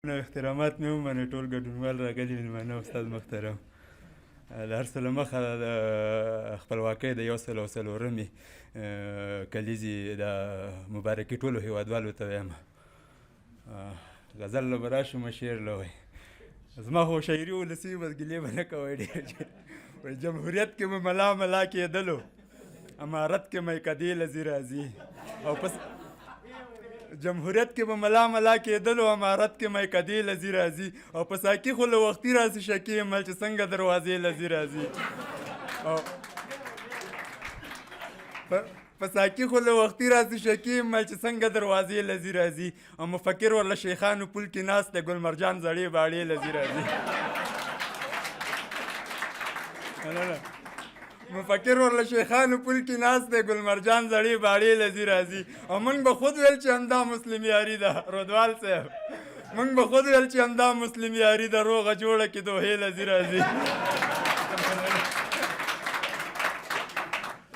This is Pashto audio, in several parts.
احترامات مې ومنئ ټول ګډونوال راغلي مېلمانه استاد محترم د هر څه له مخه د خپلواکۍ د 104مې کلیزې د مبارکي ټولو هیوادوالو ته وایم. غزل له به راشم شعر له وایي زما خو شاعري ولسي بس ګیلې به نه کوئ ډېر وایي جمهوریت کې به ملا ملا کېدلو امارت کې میکدې لذي راځي او پس جمهوریت کې به ملا ملا کېدلو امارت کې میکدې لذي راځي او په ساقي خو له وختي راسي شکې مل چې څنګه دروازې لذي راځي او په ساقي خو له وختي راسي شکې مل چې څنګه دروازې لذي راځي او مفکر ورله شیخانو پل کې ناست دی ګل مرجان زړې باړې لذي راځي مفکر ورله شیخانو پل کې ناست دی ګل مرجان زړې باړې لذي راځي او موږ به خود ویل چې همدا مسلم یاري ده رودوال صاحب موږ به خود ویل چې همدا مسلم یاري ده روغه جوړه کې دوهې لذي راځي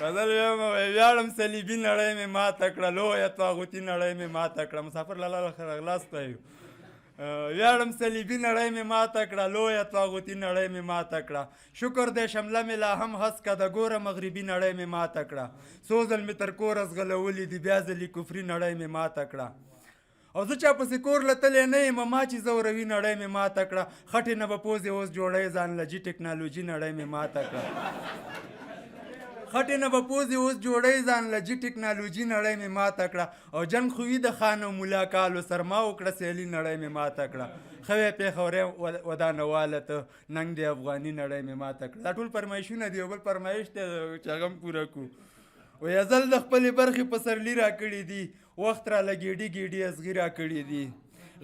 غزل ویاړم صلیبي نړۍ مې ماته کړه لویه طاغوتي نړۍ مې ماته کړه مسافر لالا راغلاست یو ویاړم صلیبي نړۍ مې ماته کړه لویه طاغوتي نړۍ مې ماته کړه شکر دی شمله مې لا هم هسکه د ګوره مغربي نړۍ مې ماته کړه څو ځل مې تر کوره ځغلولي دي بیا ځلې کفري نړۍ مې ماته کړه او زه چا پسې کور لتلی نه یم ما چې زوروي نړۍ مې ماته کړه خټې نه به پوزې اوس جوړی ځان لجي ټکنالوژي نړۍ مې ماته کړه خټې نه به پوزې اوس جوړی ځان لجي ټکنالوژي نړۍ مې ماته کړه او جنګ خوي د خان او ملا کالو سر ما وکړه سیلي نړۍ مې ماته کړه ښه وی پېښوری ودانواله ته ننګ د افغاني نړۍ مې ماته کړه دا ټول فرمایشونه دي یو بل فرمایش دی چې هغه هم پوره کړو وایي ازل د خپلې برخې په سرلي راکړي دي وخت راله ګېډي ګېډي ازغي راکړي دي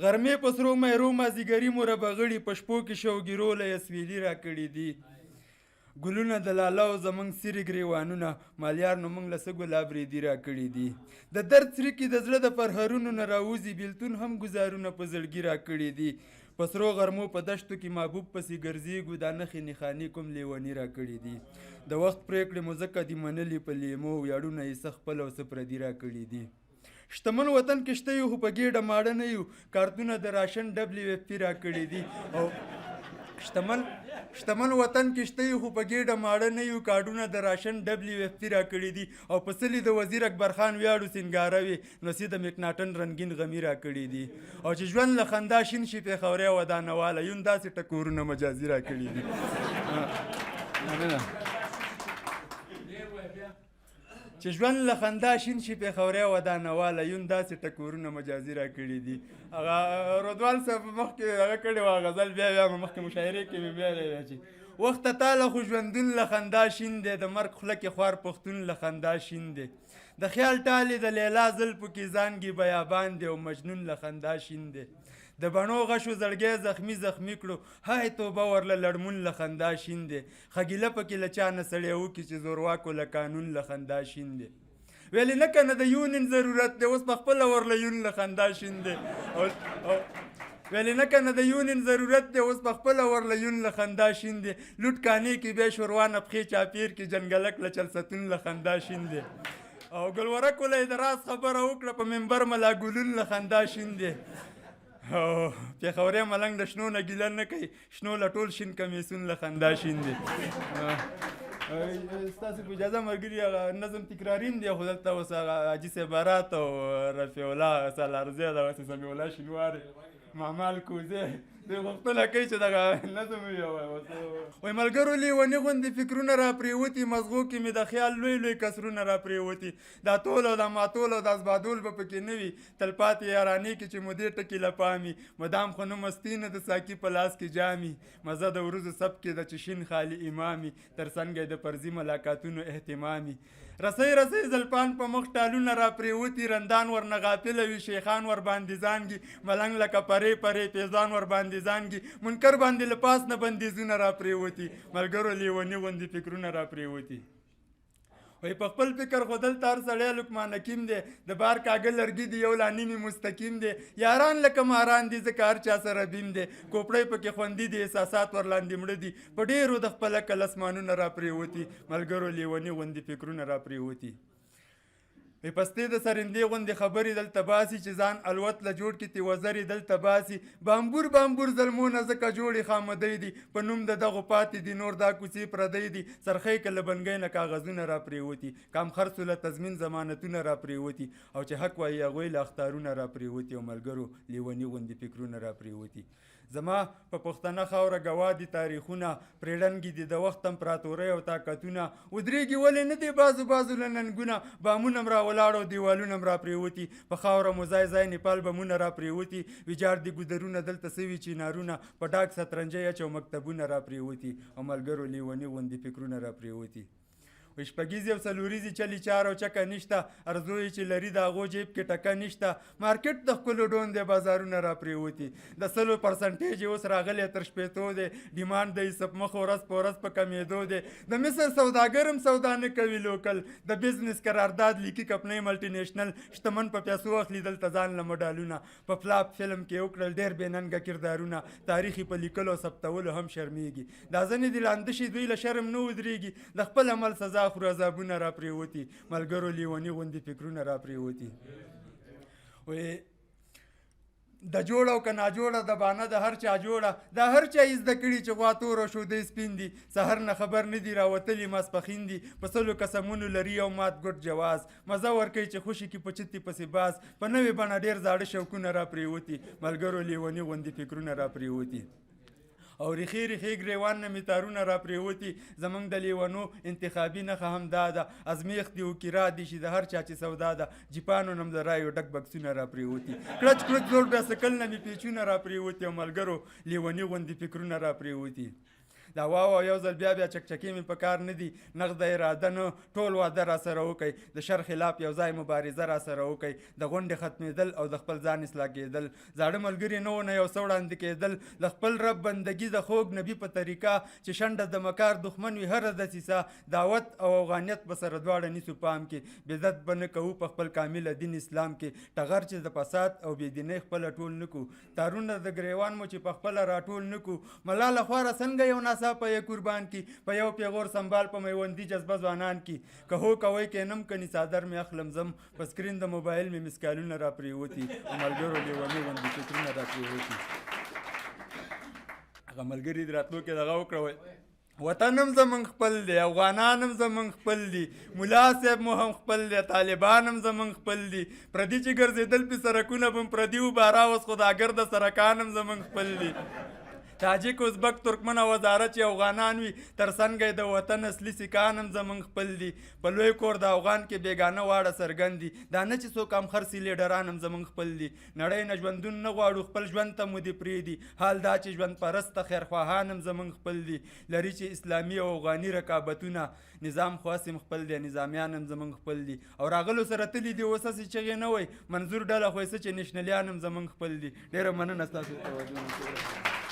غرمې په سرو میرو مازدیګري مو ربغړي په شپو کې شوګیرو له یسویلي راکړي دي ګلونه د لاله او زمونږ سیرې ګریوانونه مالیار نو موږ له څه ګلاب ریدي راکړي دي د درد څرکې د زړه د پرهرونو نه راوځي بېلتون هم ګزارونه په زړګي راکړي دي په سرو غرمو په دشتو کې محبوب پسې ګرځېږو دا نښې نښانې کوم لیوني راکړي دي د وخت پرېکړې مو ځکه دي منلي په لیمو ویاړونه یې څه خپل او څه پردي راکړي دي شتمن وطن کې شته یو خو په ګېډه ماړه نه یو کارتونه د راشن ډبلې ویفپي راکړي دي او شتمن وطن کې شته یو خو په ګېډه ماړه نه یو کارډونه د راشن ډبلې ویفپي راکړي دي او په سلي د وزیر اکبر خان ویاړو سینګاروي نو سي د مکناټن رنګین غمي راکړي دي او چې ژوند له خندا شین شي پېښوری ودانواله یون داسې ټکورونه مجازي راکړي دي چې ژوند له خندا شین شي پېښوری ودانواله یون داسې ټکورونه مجازي راکړي دي هغه رودوال صاحب مخکې هغه کړې وه غزل بیا مخکې مشاعرې کې مې بیا چې وخت تاله خو ژوندون له خندا شین دی د مرګ خوله کې خوار پښتون له خندا شین دی د خیال ټالې د لیلا زلفو کې ځانګي بیابان دی او مجنون له خندا شین دی د بڼو غشو زړګی زخمي زخمي کړو هاي توبه ورله لړمون له خندا شین دی خګیله پکې له چا نه سړی وکړي چې زورواکو له قانون له خندا شین دی ویلې نه که نه د یونین ضرورت دی اوس پخپله ورله یون له خندا شین دی ویلې نه که نه د یونین ضرورت دی اوس پخپله ورله یون له خندا شین دی لوټ کانې کې بیا شوروا نه پښې چاپیر کې جنګلک له چلستون له خندا شین دی او ګلورک وله یې د راز خبره وکړه په منبر ملا ګلون له خندا شین دی پېښوری ملنګ د شنو نه ګیله نه کوي شنو له ټول شین کمیسون له خندا شین دی ستاسو په اجازه ملګري هغه نظم تکرارین دی خو دلته اوس هغه حاجي صاحبارات او رفیع الله سالارزی دغسې سمیع الله شینواري معمال کوزی دوی غوښتنه کوي چې دغه نظم وایي ملګرو لیوني غوندې فکرونه را پرېوتي مزغو کې مې د خیال لوی لوی کسرونه را پرېوتي دا تول او دا ماتول او دا ازبادول به پکې نه وي تلپاتې یارانې کې چې مودې ټکي له پامي مدام خو نه مستي نه د ساقي په لاس کې جامي مزه د وروځو سب کې د چې شین خالي امامي تر څنګه د فرضي ملاقاتونو اهتمامي رسۍ رسۍ زلپان په مخ ټالونه را پرېوتي رندان ورنه غافله وي شیخان ور باندې زانګي ملنګ لکه پرې پرې پیزان ور باندې زانګي منکر باندې له پاس نه بندیزونه را پرېوتي ملګرو لیوني غوندې فکرونه را پرېوتي وایي په خپل فکر خو دلته هر سړی لقمان حکیم دی د بار کاږه لرګي دی یو لا نیمې مستقیم دی یاران لکه ماران دي ځکه هر چا سره بیم دی کوپړی پکې خوندي دي احساسات ورلاندې مړه دي په ډېرو د خپله کل اسمانونه را پرېوتي ملګرو لیوني غوندې فکرونه را پرېوتي پستې د سرندې غوندې خبرې دلته باسي چې ځان الوت له جوړ کې تی وزرې دلته باسي بامبور بامبور ظلمونه ځکه جوړې خامدۍ دي په نوم د دغو پاتې دي نور دا کوڅې پردی دي سرخۍ که له بنګۍ نه کاغذونه را پرېوتي کم خرڅو له تضمین ضمانتونه را پرېوتي او چې حق وایي هغوی له اختارونه را پرېوتي او ملګرو لیوني غوندې فکرونه را پرېوتي زما په پښتنه خاوره ګواه دي تاریخونه پرېړنګي دي د وخت امپراتورۍ او طاقتونه ودرېږي ولې نه دی بازو بازو له ننګونه بامونه م را ولاړ او دیوالونه م را پرېوتي په خاوره مو ځای ځای نیپال بمونه را پرېوتي ویجاړ دي ګودرونه دلته سوي چینارونه په ډاک سترنجۍ اچ او مکتبونه را پرېوتي او ملګرو لیوني غوندې فکرونه را پرېوتي شپږیزې او څلوریزې چلې چار او چکه نشته ارزو یې چې لري د هغو جیب کې ټکه نشته مارکیټ د ښکلو ډون دی بازارونه را پرېوتي د 100% اوس راغلی تر شپېتو دی ډیمانډ د حساب مخ ورځ په ورځ په کمېدو دی د مصر سوداګر هم سودا نه کوي لوکل د بزنس قرارداد لیکي کمپنۍ ملټي نیشنل شتمن په پیسو اخلي دلته ځان له مډالونه په فلاپ فلم کې وکړل ډېر بېننګه کردارونه تاریخي په لیکلو او ثبتولو هم شرمېږي دا ځنې دي لانده شي دوی له شرم نه ودرېږي د خپل عمل سزا خوري عذابونه را پرېوتي ملګرو لیوني غوندې فکرونه را پرېوتي د جوړه او که ناجوړه د بانه د هر چا جوړه دا هر چا یې زده کړي چې غوا توره شودی سپین دي سحر نه خبر نه دي راوتلي ماسپښین دي په سلو قسمونو لري او مات ګډ جواز مزه ورکوي چې خوشي کې په چتې پسې باز په نوې بڼه ډېر زاړه شوقونه را پرېوتي ملګرو لیوني غوندې فکرونه را پرېوتي او ریخي ریخي ګریوان نه مې تارونه را پرېوتي زموږ د لیونو انتخابي نښه هم دا ده ازمیښت دي وکیرا دي چې د هر چا چې سودا ده جیپانو نه م د رایو ډک بکسونه را پرېوتي کړچ کړچ زوړ بیسکل نه مې پیچونه را پرېوتي او ملګرو لیوني غوندې فکرونه را پرېوتي دا واو یو ځل بیا چکچکې مې په کار نه دي نغده اراده نه ټول واده را سره وکئ د شر خلاف یو ځای مبارزه را سره وکئ د غونډې ختمېدل او د خپل ځان اصلاح کېدل زاړه ملګري نه ونه یو څه وړاندې کېدل د خپل رب بندګي د خوږ نبي په طریقه چې شنډه د مکار دښمن وي هره دسیسه دعوت او افغانیت به سره دواړه نیسو پام کې بدعت به نه کوو په خپل کامله دین اسلام کې ټغر چې د فساد او بېدینۍ خپله ټول نه کړو تارونه د ګریوان مو چې په خپله راټول نه کړو ملاله خواره څنګه یو ناڅاپه یې قربان کی په یو پیغور سنبال په میوندي جذبه ځوانان کی که هو کوئ کینم کني څادر مې اخلم زم په سکرین د موبایل مې مسکالونه را پرېوتي او ملګرو لیوني غوندې فکرونه را پرېوتي هغه ملګري د راتلو کې دغه وکړه وطن هم زمونږ خپل دی افغانان هم زمونږ خپل دي ملا صاحب مو هم خپل دی طالبان هم زمونږ خپل دي پردي چې ګرځېدل پې سرکونه به م پردي وباره اوس خداګرده سرکان هم زمونږ خپل دي تاجک ازبک ترکمن او وزارت چې افغانان وي تر څنګه د وطن اصلي سیکان هم زمونږ خپل دي په لوی کور د افغان کې بیګانه واړه څرګند دي دا نه چې څوک هم خرڅي لیډران هم زمونږ خپل دي نړۍ نه ژوندون نه غواړو خپل ژوند ته مو دې پرېږدي حال دا چې ژوند پرسته خیرخواهان هم زمونږ خپل دي لري چې اسلامي او افغاني رقابتونه نظام خاص هم خپل دی نظامیان هم زمونږ خپل دي او راغلو سره تلي دي اوس هسې چغې نه وای منظور ډله خو یې څه چې نېشنلیان هم زمونږ خپل دي ډېره مننه ستاسو توجه